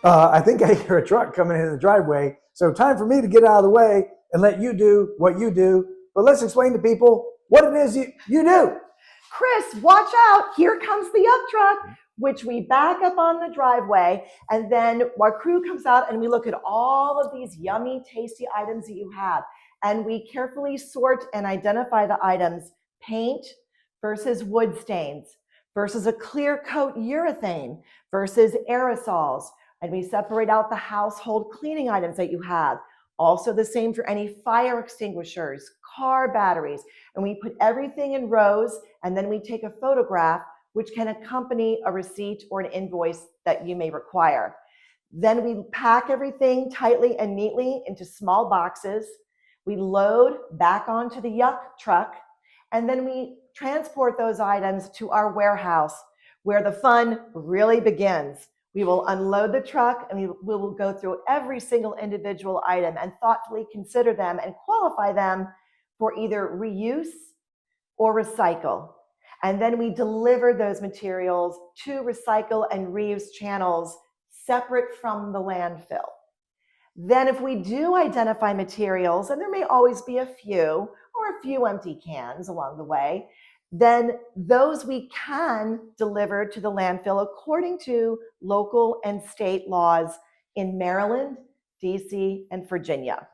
I think I hear a truck coming in the driveway. So time for me to get out of the way and let you do what you do. But let's explain to people what it is you do. Chris, watch out. Here comes the Yuck Truck, which we back up on the driveway. And then our crew comes out and we look at all of these yummy, tasty items that you have. And we carefully sort and identify the items: paint versus wood stains versus a clear coat urethane versus aerosols. And we separate out the household cleaning items that you have. Also the same for any fire extinguishers, car batteries. And we put everything in rows, and then we take a photograph which can accompany a receipt or an invoice that you may require. Then we pack everything tightly and neatly into small boxes. We load back onto the Yuck Truck, and then we transport those items to our warehouse where the fun really begins. We will unload the truck and we will go through every single individual item and thoughtfully consider them and qualify them for either reuse or recycle. And then we deliver those materials to recycle and reuse channels separate from the landfill. Then if we do identify materials, and there may always be a few or a few empty cans along the way, then those we can deliver to the landfill according to local and state laws in Maryland, DC, and Virginia.